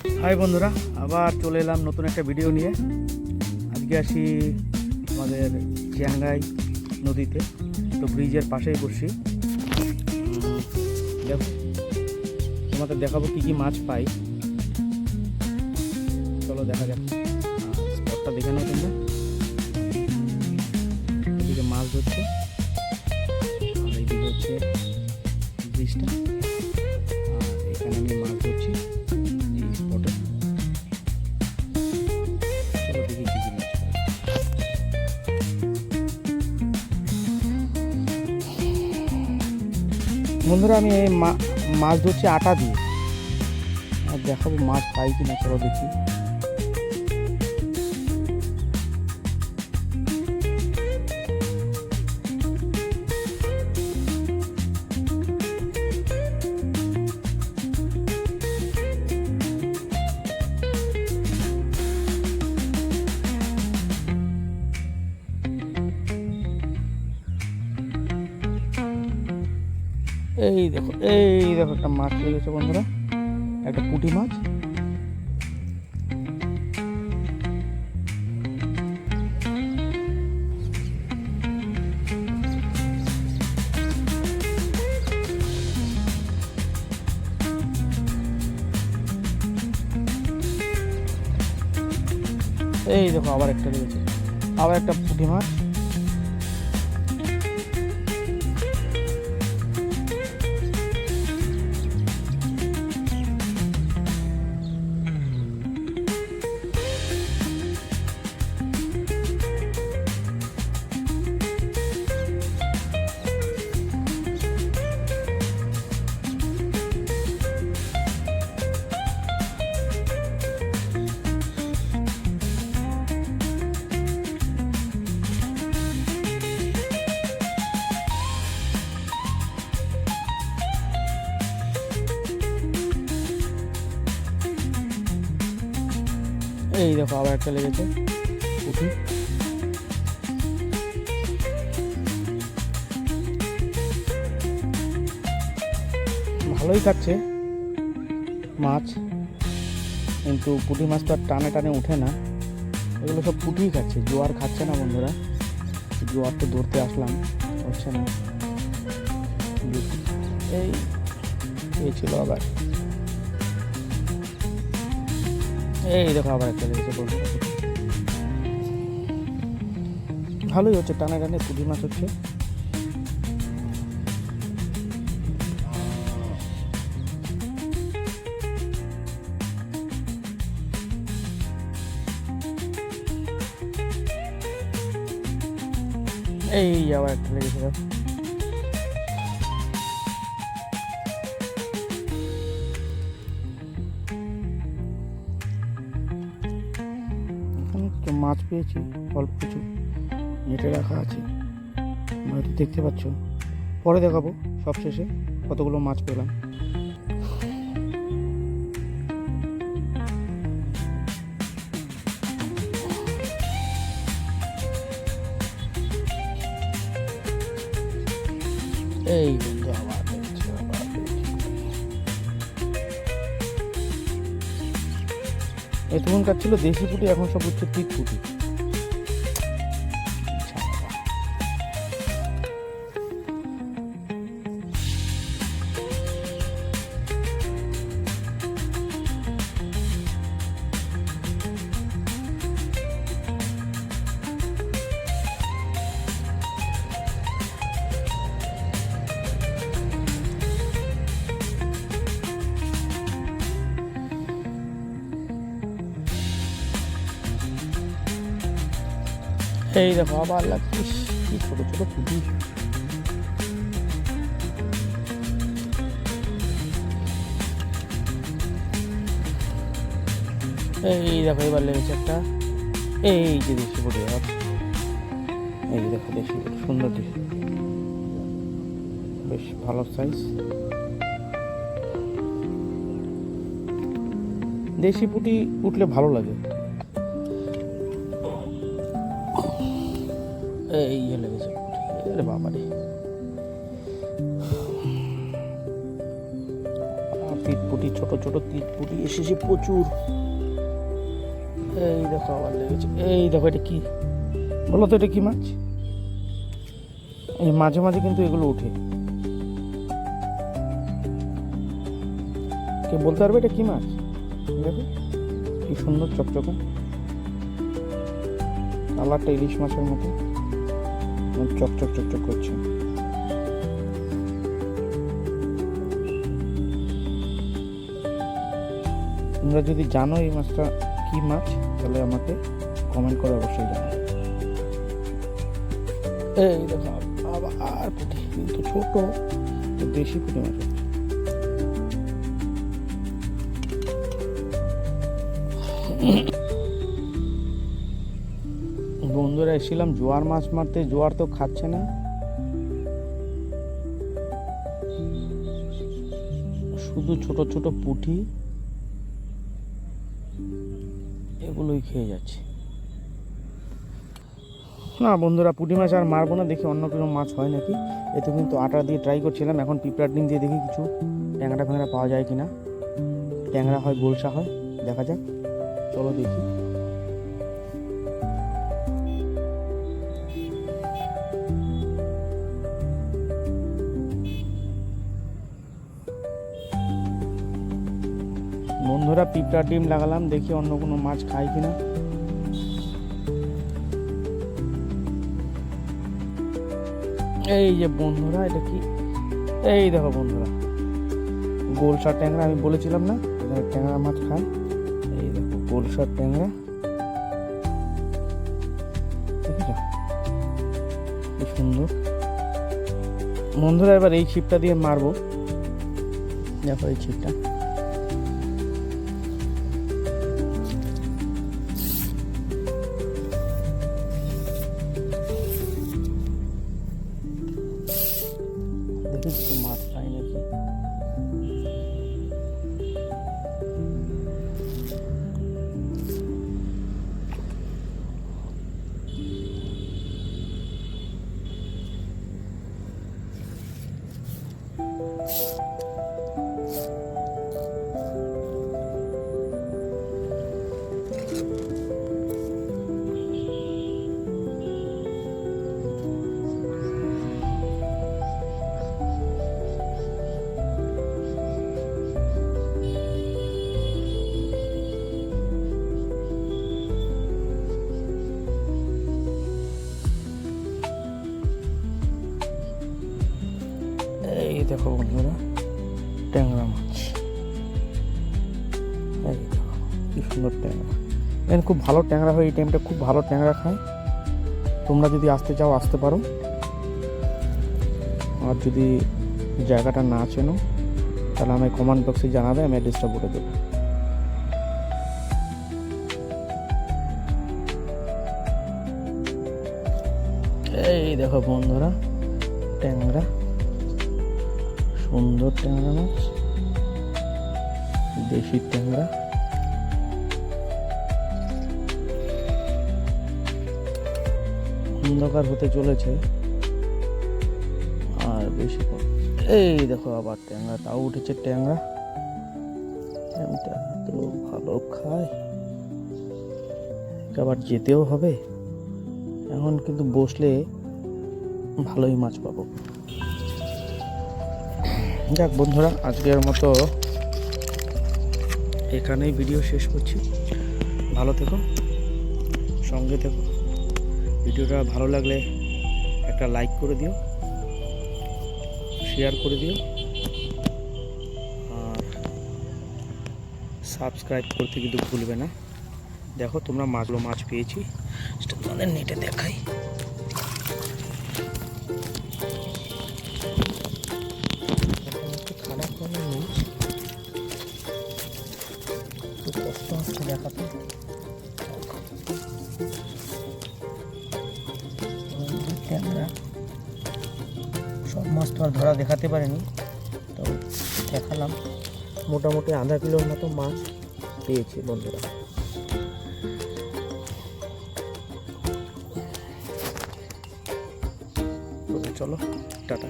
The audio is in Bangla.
হাই বন্ধুরা, আবার চলে এলাম নতুন একটা ভিডিও নিয়ে। আজকে আসি আমাদের চিয়াঙ্গাই নদীতে, তো ব্রিজের পাশেই বসছি। দেখো, তোমাদের দেখাবো কী কী মাছ পাই। চলো দেখা যাক, স্পটটা দেখে নাও তোমরা। এদিকে মাছ ধরছে আর এইদিকে হচ্ছে ব্রিজটা, আর এখানে আমি মাছ ধরছি এই স্পটে। চলো দেখি কী কী মাছ পাই। বন্ধুরা, আমি এই মাছ ধরছি আটা দিয়ে, আর দেখাবো মাছ পাই কিনা। চলো দেখি। এই দেখো একটা মাছ লেগেছে বন্ধুরা, একটা পুঁটি মাছ। এই দেখো আবার একটা লেগেছে, আবার একটা পুঁটি মাছ। এই দেখো আবার একটা লেগেছে পুঁটি। ভালোই খাচ্ছে মাছ, কিন্তু পুঁটি মাছ তো আর টানে টানে উঠে না। এগুলো সব পুঁটিই খাচ্ছে, জোয়ার খাচ্ছে না বন্ধুরা। জোয়ার তো ধরতে আসলাম, হচ্ছে না। এই ছিল আবার, এই দেখো আবার একটা লেগেছে বন্ধুরা। ভালোই হচ্ছে, টানে টানে পুঁটি মাছ হচ্ছে। এই আবার একটা লেগেছে। মাছ পেয়েছি অল্প কিছু, নেটে রাখা আছে, হয়তো দেখতে পাচ্ছ। পরে দেখাবো সব শেষে কতগুলো মাছ পেলাম। এই বন্ধু আবার এতক্ষণকার ছিল দেশি পুঁটি, এখন সব হচ্ছে পিট পুঁটি। এই দেখো আবার লাগছে, কি ছোট ছোট পুঁটি। এই দেখো এবার লেগেছে একটা, এই যে দেশি পুঁটি। এই দেখো দেশি, সুন্দর দেশি, বেশ ভালো সাইজ। দেশি পুঁটি উঠলে ভালো লাগে। এই লেগেছে, আরে বাবারে, তিতপুটি, ছোট ছোট তিতপুটি এসেছে প্রচুর। এই দেখো আবার লেগেছে। এই দেখো এটা কি বলো তো, এটা কি মাছ? এই মাঝে মাঝে কিন্তু এগুলো উঠে। কে বলতে পারবে এটা কি মাছ? দেখো কি সুন্দর চকচকা, কালারটা ইলিশ মাছের মতো চকচক চকচক করছে। তোমরা যদি জানো এই মাছটা কি মাছ তাহলে আমাকে কমেন্ট করে অবশ্যই জানাবে। এই দেখো আবার পুঁটি, কিন্তু ছোট, দেশি পুঁটি মাছ। বন্ধুরা এসেছিলাম জোয়ার মাছ মারতে, জোয়ার তো খাচ্ছে না, শুধু ছোট ছোট পুঁটি এগুলোই খেয়ে যাচ্ছে। না বন্ধুরা, পুঁটি মাছ আর মারবো না, দেখি অন্য কোনো মাছ হয় নাকি। এতে কিন্তু আটা দিয়ে ট্রাই করছিলাম, এখন পিঁপড়ার ডিম দিয়ে দেখি কিছু ট্যাংরা ফ্যাংরা পাওয়া যায় কিনা। ট্যাংরা হয়, গোলসা হয়, দেখা যাক, চলো দেখি। বন্ধুরা পিঁপড়ার ডিম লাগালাম, দেখি অন্য কোনো মাছ খায় কিনা। এই যে বন্ধুরা, এটা কি? এই দেখো বন্ধুরা, গোলসার ট্যাংরা, আমি বলেছিলাম না ট্যাংরা মাছ খায়। এই দেখো গোলসার ট্যাংরা, দেখেছো কি সুন্দর। বন্ধুরা এবার এই ছিপটা দিয়ে মারবো, দেখো এই ছিপটা। দেখি মাছ পাই নাকি। এই দেখো বন্ধুরা ট্যাংরা মাছ, এই দেখো কি সুন্দর ট্যাংরা। এখানে খুব ভালো ট্যাংরা হয়, এই টাইমটা খুব ভালো ট্যাংরা খায়। তোমরা যদি আসতে চাও আসতে পারো, আর যদি জায়গাটা না চেনো তাহলে আমি কমেন্ট বক্সে জানাবে, আমি অ্যাড্রেসটা বলে দেবো। এই দেখো বন্ধুরা ট্যাংরা, সুন্দর ট্যাংরা মাছ, দেশি ট্যাংরা। অন্ধকার হতে চলেছে আর বেশি। এই দেখো আবার ট্যাংরা, তাও উঠেছে ট্যাংরা। তো ভালো খায়, আবার যেতেও হবে। এখন কিন্তু বসলে ভালোই মাছ পাবো। যাক বন্ধুরা, আজকের মতো এখানেই ভিডিও শেষ করছি। ভালো থেকো, সঙ্গে থেকো। ভিডিওটা ভালো লাগলে একটা লাইক করে দিও, শেয়ার করে দিও, আর সাবস্ক্রাইব করতে কিন্তু ভুলবে না। দেখো তোমরা মাছ পেয়েছি, সেটা তোমাদের নেটে দেখাই। খারাপ কোনো নিউজ, খুব কষ্ট হচ্ছে দেখাতে। ক্যামেরা সব মাছ তো আর ধরা দেখাতে পারেনি, তো দেখালাম। মোটামুটি আধা কিলোর মতো মাছ পেয়েছি বন্ধুরা। চলো টাটা।